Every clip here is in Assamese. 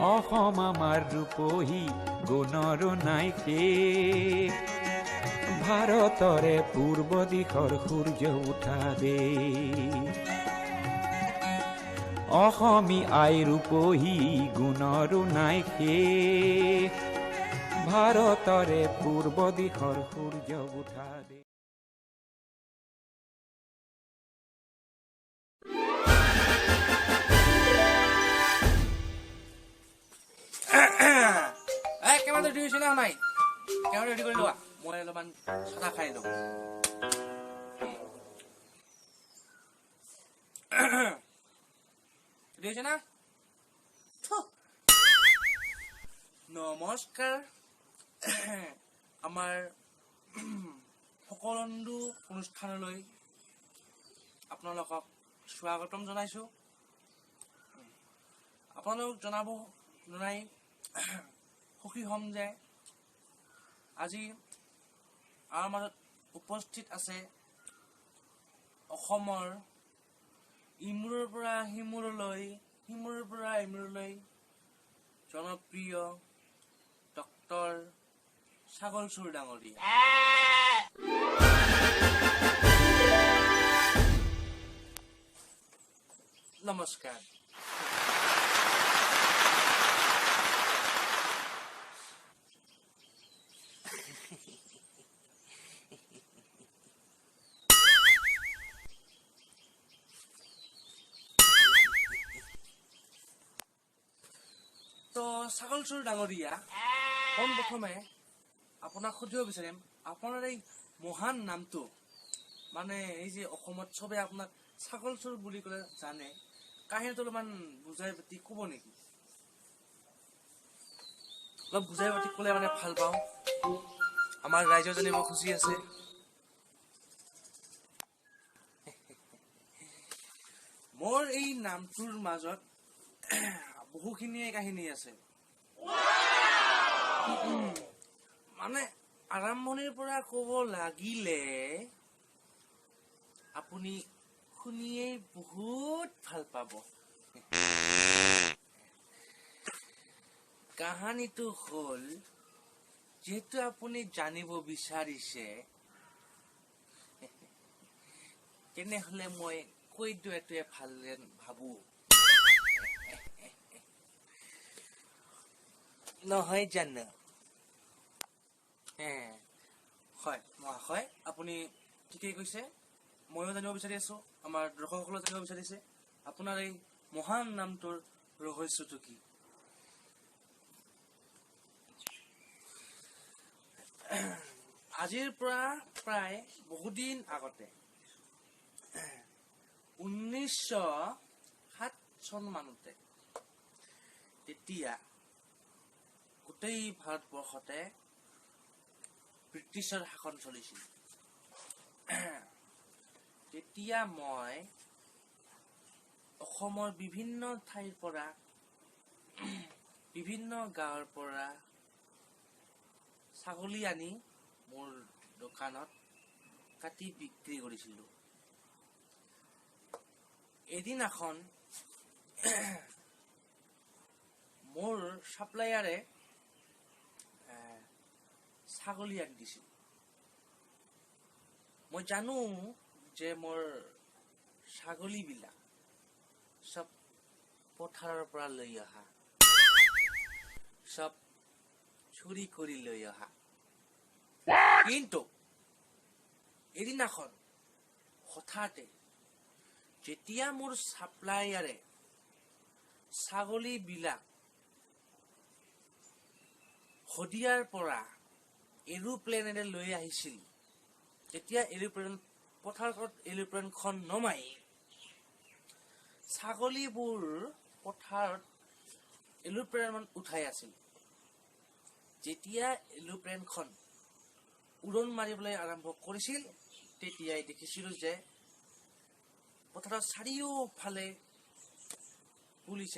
অসম আমাৰ ৰূপহী গুণৰ নাই শেষ ভাৰতৰে পূৰ্ব দিশৰ সূৰ্য উঠা দেশ অসমী আই ৰূপহী গুণৰ নাই শেষ ভাৰতৰে পূৰ্ব দিশৰ সূৰ্য উঠা দেশ কেমেৰা ৰেডি হৈছে নে নাই কেমেৰা ৰেডি কৰি লোৱা মই অলপমান চাহ খাই লওঁ ৰেডি হৈছে না নমস্কাৰ আমাৰ সকলো অনুষ্ঠানলৈ আপোনালোকক স্বাগতম জনাইছোঁ আপোনালোক জনাই সুখী হ'ম যে আজি আমাৰ মাজত উপস্থিত আছে অসমৰ ইমূৰৰ পৰা সিমূৰলৈ সিমূৰৰ পৰা ইমূৰলৈ জনপ্ৰিয় ডক্টৰ ছাগলচুৰ ডাঙৰীয়া নমস্কাৰ তো ছাগলচুৰ ডাঙৰীয়া পোনপ্ৰথমে আপোনাক সুধিব বিচাৰিম আপোনাৰ এই মহান নামটো মানে এই যে অসমত চবে আপোনাক ছাগলচুৰ বুলি ক'লে জানে কাহিনীটো অলপমান বুজাই পাতি ক'ব নেকি অলপ বুজাই পাতি ক'লে মানে ভাল পাওঁ আমাৰ ৰাইজৰ জানিব খুচি আছে মোৰ এই নামটোৰ মাজত বহুখিনিয়ে কাহিনী আছে মানে আৰম্ভণিৰ পৰা ক'ব লাগিলে আপুনি শুনিয়েই বহুত ভাল পাব কাহানীটো হ'ল যিহেতু আপুনি জানিব বিচাৰিছে তেনেহ'লে মই কৈ দিয়াটোৱে ভাল যেন ভাবোঁ নহয় জানো হয় মহাশয় আপুনি ঠিকেই কৈছে ময়ো জানিব বিচাৰি আছো আমাৰ দৰ্শকসকলে জানিব বিচাৰিছে আপোনাৰ এই মহান নামটোৰ ৰহস্যটো কি আজিৰ পৰা প্ৰায় বহুদিন আগতে 1907 চন মানতে তেতিয়া গোটেই ভাৰতবৰ্ষতে ব্ৰিটিছৰ শাসন চলিছিল তেতিয়া মই অসমৰ বিভিন্ন ঠাইৰ পৰা বিভিন্ন গাঁৱৰ পৰা ছাগলী আনি মোৰ দোকানত কাটি বিক্ৰী কৰিছিলোঁ এদিনাখন মোৰ ছাপ্লায়াৰে ছাগলী আনি দিছিল মই জানো যে মোৰ ছাগলীবিলাক চব পথাৰৰ পৰা লৈ অহা চব চুৰি কৰি লৈ অহা কিন্তু এদিনাখন হঠাতে যেতিয়া মোৰ ছাপ্লায়াৰে ছাগলীবিলাক শদিয়াৰ পৰা এৰোপ্লেনেৰে লৈ আহিছিল তেতিয়া পথাৰত এৰোপ্লেনখন নমাই ছাগলীবোৰ পথাৰত এৰোপ্লেন উঠাই আছিল যেতিয়া এৰোপ্লেনখন উৰণ মাৰিবলৈ আৰম্ভ কৰিছিল তেতিয়াই দেখিছিলোঁ যে পথাৰৰ চাৰিওফালে পুলিচ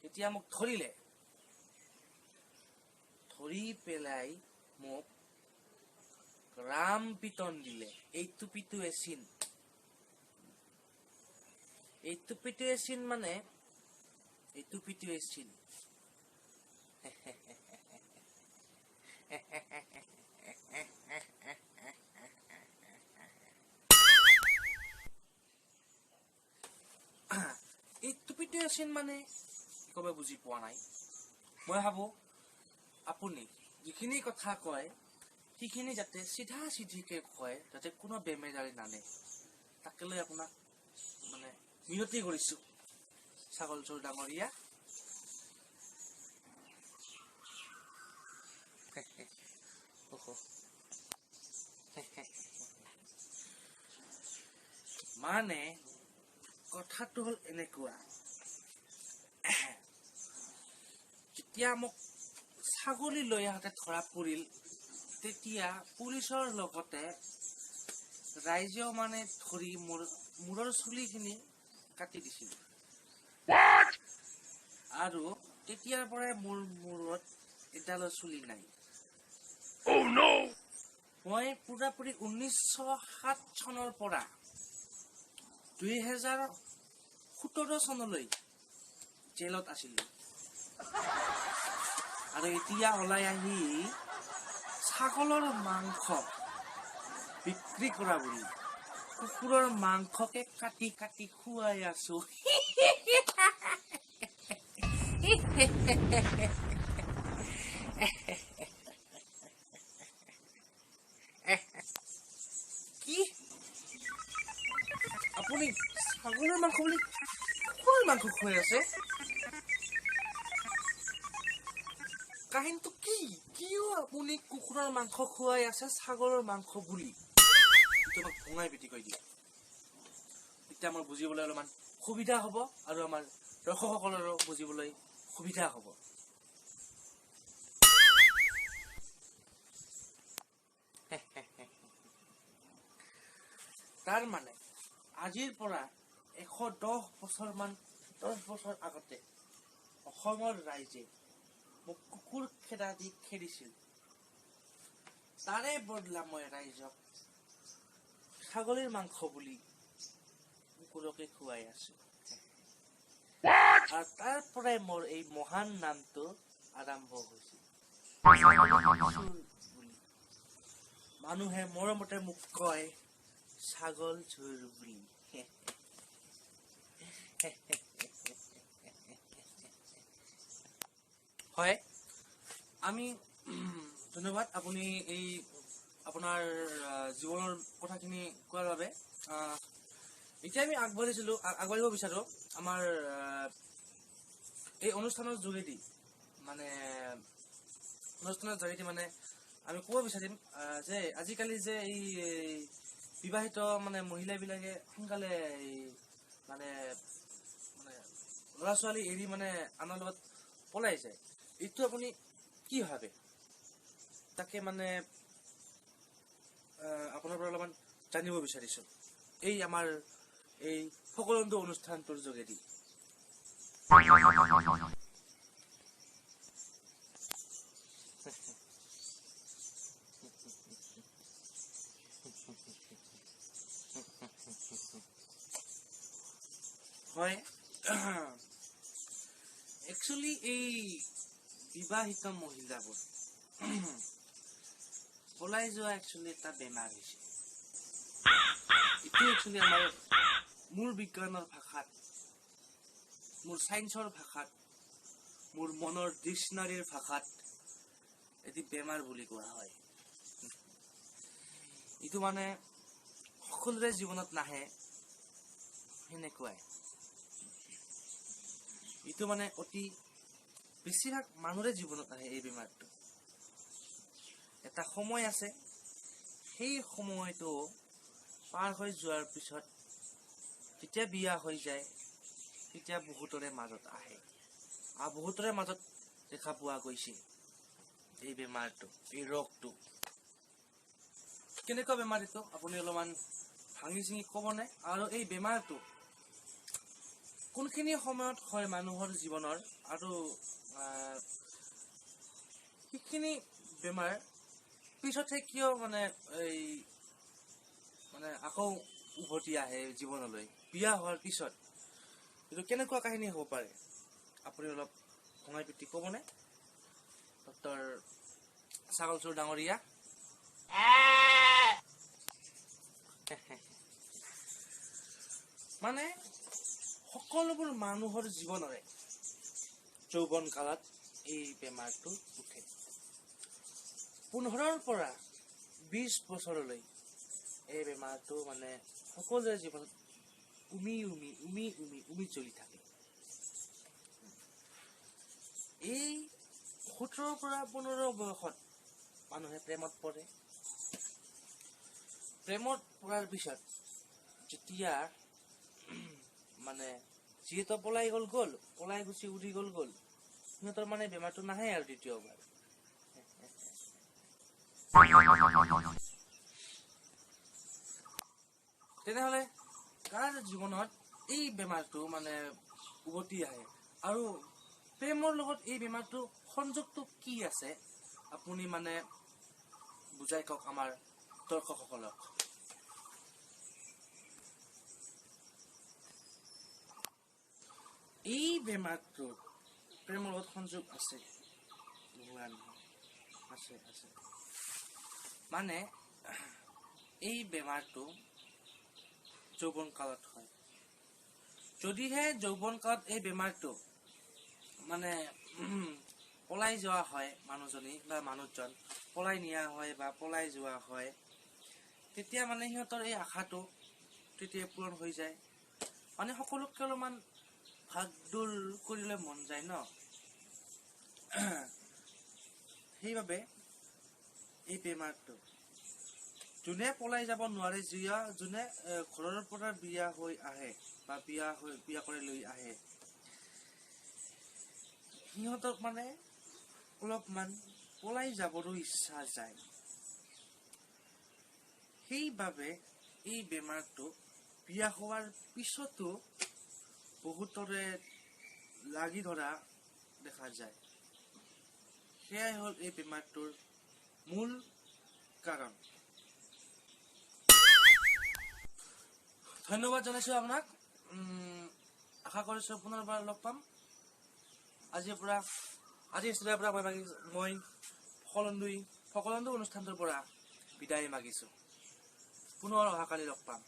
তেতিয়া মোক ধৰিলে ধৰি পেলাই মোক ৰাম পিটন দিলে এইটো পিটুৱে চিন মানে এই টুপিটোৱে চিন। এই টুপিটোৱে চিন মানে একেবাৰে বুজি পোৱা নাই। মই ভাবো আপুনি যিখিনি কথা কয় সেইখিনি যাতে চিধা চিধিকে কয়, যাতে কোনো বেমেজালি নানে, তাকে লৈ আপোনাক মানে মিনতি কৰিছো ছাগল চোৰ ডাঙৰীয়া। মানে কথাটো হ'ল এনেকুৱা, যেতিয়া মোক ছাগলী লৈ আহোঁতে ধৰা পৰিল, তেতিয়া পুলিচৰ লগতে ৰাইজেও মানে ধৰি মূৰৰ চুলিখিনি কাটি দিছিল। আৰু তেতিয়াৰ পৰাই মোৰ মূৰত এডালো চুলি নাই। মই পুৰাপুৰি 1907 চনৰ পৰা 2017 চনলৈ জেলত আছিলো। আৰু এতিয়া ওলাই আহি ছাগলৰ মাংস বিক্ৰী কৰা বুলি কুকুৰৰ মাংসকে কাটি কাটি খুৱাই আছো। কি আপুনি ছাগলৰ মাংস বুলি কুকুৰৰ মাংস খুৱাই আছে? কাহিনীটো কি? কিয় আপুনি কুকুৰৰ মাংস খুৱাই আছে ছাগলৰ মাংস বুলি? তোমাক ভঙাই পিটি কৈ দিয়া, এতিয়া আমাৰ বুজিবলৈ অলপমান সুবিধা হ'ব আৰু আমাৰ দৰ্শকসকলৰো বুজিবলৈ সুবিধা হ'ব। তাৰ মানে আজিৰ পৰা 110 বছৰ আগতে অসমৰ ৰাইজে মোক কুকুৰ খেদা দি খেদিছিল। তাৰে বদলা মই ৰাইজক ছাগলীৰ মাংস বুলি কুকুৰকে খুৱাই আছো। আৰু তাৰ পৰাই মোৰ এই মহান নামটো আৰম্ভ হৈছিল, বুলি। মানুহে মৰমতে মোক কয় ছাগল চোৰ বুলি। হয়, আমি ধন্যবাদ আপুনি এই আপোনাৰ জীৱনৰ কথাখিনি কোৱাৰ বাবে। এতিয়া আমি আগবাঢ়িব বিচাৰো আমাৰ এই অনুষ্ঠানৰ যোগেদি মানে আমি ক'ব বিচাৰিম যে আজিকালি যে এই বিবাহিত মানে মহিলাবিলাকে সোনকালে মানে ল'ৰা ছোৱালী এৰি মানে আনৰ লগত পলাই যায়, এইটো আপুনি কি ভাবে? তাকে মানে আপোনাৰ পৰা অলপমান জানিব বিচাৰিছো এই আমাৰ এই সকলোটো অনুষ্ঠানটোৰ যোগেদি। হয়, একচুৱেলি এই বিবাহিত মহিলাবোৰ পলাই যোৱা একচুৱেলি এটা বেমাৰ হৈছে। এইটো একচুৱেলি আমাৰ মোৰ বিজ্ঞানৰ ভাষাত, মোৰ চাইন্সৰ ভাষাত, মোৰ মনৰ ডিক্সনাৰীৰ ভাষাত এটি বেমাৰ বুলি কোৱা হয়। এইটো মানে সকলোৰে জীৱনত নাহে সেনেকুৱাই। এইটো মানে অতি বেছিভাগ মানুহৰে জীৱনত আহে এই বেমাৰটো। এটা সময় আছে, সেই সময়টো পাৰ হৈ যোৱাৰ পিছত যেতিয়া বিয়া হৈ যায় তেতিয়া বহুতৰে মাজত আহে, আৰু বহুতৰে মাজত দেখা পোৱা গৈছে এই বেমাৰটো, এই ৰোগটো। কেনেকুৱা বেমাৰ এইটো আপুনি অলপমান ভাঙি চিঙি ক'বনে? আৰু এই বেমাৰটো কোনখিনি সময়ত হয় মানুহৰ জীৱনৰ, আৰু সেইখিনি বেমাৰ পিছতহে কিয় মানে আকৌ উভতি আহে জীৱনলৈ বিয়া হোৱাৰ পিছত? এইটো কেনেকুৱা কাহিনী হ'ব পাৰে? আপুনি অলপ ভঙাই পিটি ক'বনে ডক্টৰ ছাগল চোৰ ডাঙৰীয়া? মানে সকলোবোৰ মানুহৰ জীৱনৰে যৌৱন কালত এই বেমাৰটো উঠে। 15ৰ পৰা 20 বছৰলৈ এই বেমাৰটো মানে সকলোৰে জীৱনত উমি চলি থাকে। এই 17 পৰা 15 বয়সত মানুহে প্ৰেমত পৰে। প্ৰেমত পৰাৰ পিছত যেতিয়া মানে যিহেতু পলাই গুচি উৰি গ'ল সিহঁতৰ মানে বেমাৰটো নাহে আৰু দ্বিতীয়বাৰ। তেনেহলে কাৰ জীৱনত এই বেমাৰটো মানে উভতি আহে আৰু প্ৰেমৰ লগত এই বেমাৰটো সংযোগটো কি আছে আপুনি মানে বুজাই কওক আমাৰ দৰ্শকসকলক। এই বেমাৰটো প্ৰেমৰ লগত সংযোগ আছে আছে মানে এই বেমাৰটো যৌৱন কালত হয়। যদিহে যৌৱন কালত এই বেমাৰটো মানে পলাই যোৱা হয়, মানুহজনী বা মানুহজন পলাই নিয়া হয় বা পলাই যোৱা হয়, তেতিয়া মানে সিহঁতৰ এই আশাটো তেতিয়া পূৰণ হৈ যায়। মানে সকলোকে অলপমান ভাগ-দৌৰ কৰিবলৈ মন যায় ন। সেইবাবে এই বেমাৰটো যোনে পলাই যাব নোৱাৰে, যোনে ঘৰৰ পৰা বিয়া হৈ আহে বা বিয়া কৰি লৈ আহে, সিহঁতক মানে অলপমান পলাই যাবলৈ ইচ্ছা যায়। সেইবাবে এই বেমাৰটো বিয়া হোৱাৰ পিছতো বহুতৰে লাগি ধৰা দেখা যায়। সেয়াই হ'ল এই বেমাৰটোৰ মূল কাৰণ। ধন্যবাদ জনাইছো আপোনাক। আশা কৰিছো পুনৰবাৰ লগ পাম। আজিৰ ষ্টুডিঅ'ৰ পৰা মই সকলন্দু অনুষ্ঠানটোৰ পৰা বিদায় মাগিছো। পুনৰ অহাকালি লগ পাম।